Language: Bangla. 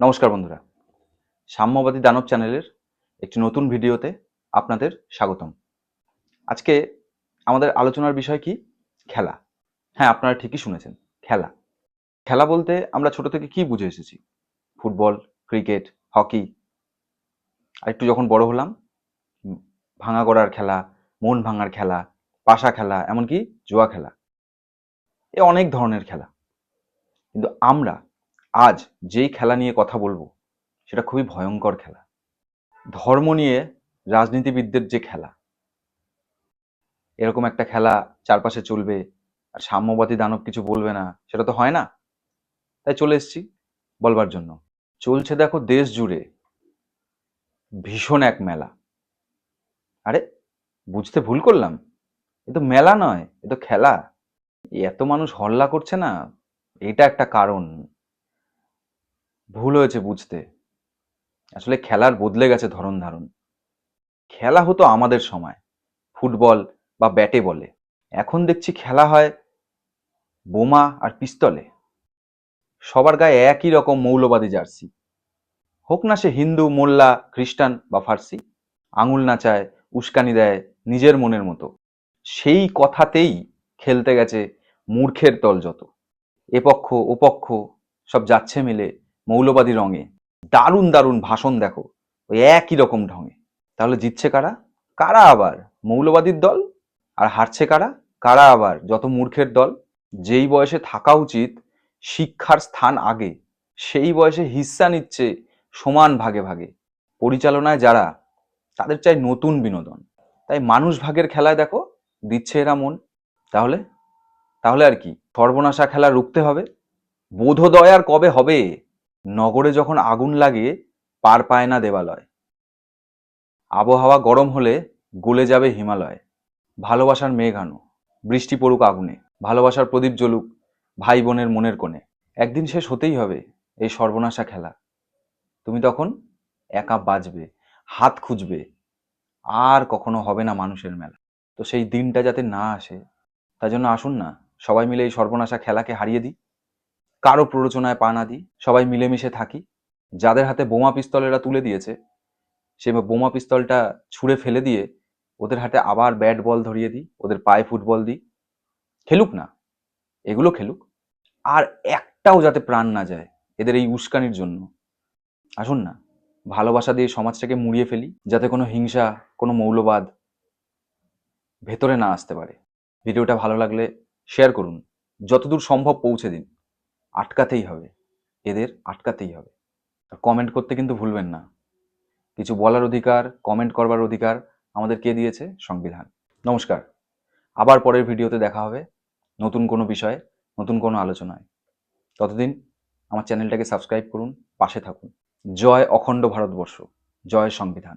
নমস্কার বন্ধুরা, সাম্যবাদী দানব চ্যানেলের একটি নতুন ভিডিওতে আপনাদের স্বাগতম। আজকে আমাদের আলোচনার বিষয় কি? খেলা। হ্যাঁ, আপনারা ঠিকই শুনেছেন, খেলা। খেলা বলতে আমরা ছোট থেকে কি বুঝে এসেছি? Football, cricket, hockey. আর একটু যখন বড় হলাম, ভাঙা গড়ার খেলা, মন ভাঙার খেলা, পাশা খেলা, এমনকি জুয়া খেলা। এ অনেক ধরনের খেলা। কিন্তু আমরা আজ যেই খেলা নিয়ে কথা বলবো সেটা খুবই ভয়ঙ্কর খেলা। ধর্ম নিয়ে রাজনীতিবিদদের যে খেলা, এরকম একটা খেলা চারপাশে চলবে আর সাম্যবাদী দানব কিছু বলবে না, সেটা তো হয় না। তাই চলে এসেছি বলবার জন্য। চলছে দেখো দেশ জুড়ে ভীষণ এক মেলা। আরে, বুঝতে ভুল করলাম? এ তো মেলা নয়, এ তো খেলা। এত মানুষ হল্লা করছে না, এটা একটা কারণ। ভুল হয়েছে বুঝতে। আসলে খেলার বদলে গেছে ধরন ধারণ। খেলা হতো আমাদের সময় ফুটবল বা ব্যাটে বলে। এখন দেখছি খেলা হয় বোমা আর পিস্তলে। সবার গায়ে একই রকম মৌলবাদী জার্সি, হোক না সে হিন্দু, মোল্লা, খ্রিস্টান বা ফার্সি। আঙুল নাচায়, উস্কানি দেয় নিজের মনের মতো। সেই কথাতেই খেলতে গেছে মূর্খের দল যত। এপক্ষ ওপক্ষ সব যাচ্ছে মিলে মৌলবাদী রঙে। দারুণ দারুণ ভাষণ দেখো ওই একই রকম ঢঙে। তাহলে জিতছে কারা? কারা আবার মৌলবাদীর দল। আর হারছে কারা? কারা আবার যত মূর্খের দল। যেই বয়সে থাকা উচিত শিক্ষার স্থান আগে, সেই বয়সে হিস্সা নিচ্ছে সমান ভাগে ভাগে। পরিচালনায় যারা, তাদের চাই নতুন বিনোদন। তাই মানুষ ভাগের খেলায় দেখো দিচ্ছে এরা মন। তাহলে তাহলে আর কি, সর্বনাশা খেলা রুখতে হবে। বোধোদয় আর কবে হবে? নগরে যখন আগুন লাগে পার পায় না দেবালয়। আবহাওয়া গরম হলে গলে যাবে হিমালয়। ভালোবাসার মেঘ আনো, বৃষ্টি পড়ুক আগুনে। ভালোবাসার প্রদীপ জ্বলুক ভাই বোনের মনের কোণে। একদিন শেষ হতেই হবে এই সর্বনাশা খেলা। তুমি তখন একা বাঁচবে, হাত খুঁজবে, আর কখনো হবে না মানুষের মেলা। তো সেই দিনটা যাতে না আসে, তার জন্য আসুন না সবাই মিলে এই সর্বনাশা খেলাকে হারিয়ে দিই। কারো প্ররোচনায় পা না দিই, সবাই মিলেমিশে থাকি। যাদের হাতে বোমা পিস্তলেরা তুলে দিয়েছে, সে বোমা পিস্তলটা ছুঁড়ে ফেলে দিয়ে ওদের হাতে আবার ব্যাট বল ধরিয়ে দিই, ওদের পায়ে ফুটবল দিই। খেলুক না, এগুলো খেলুক। আর একটাও যাতে প্রাণ না যায় এদের এই উস্কানির জন্য। আসুন না ভালোবাসা দিয়ে সমাজটাকে মুড়িয়ে ফেলি, যাতে কোনো হিংসা, কোনো মৌলবাদ ভেতরে না আসতে পারে। ভিডিওটা ভালো লাগলে শেয়ার করুন, যতদূর সম্ভব পৌঁছে দিন। আটকাতেই হবে, এদের আটকাতেই হবে। আর কমেন্ট করতে কিন্তু ভুলবেন না। কিছু বলার অধিকার, কমেন্ট করবার অধিকার আমাদের কে দিয়েছে? সংবিধান। নমস্কার, আবার পরের ভিডিওতে দেখা হবে নতুন কোনো বিষয়ে, নতুন কোনো আলোচনায়। ততদিন আমার চ্যানেলটাকে সাবস্ক্রাইব করুন, পাশে থাকুন। জয় অখণ্ড ভারতবর্ষ, জয় সংবিধান।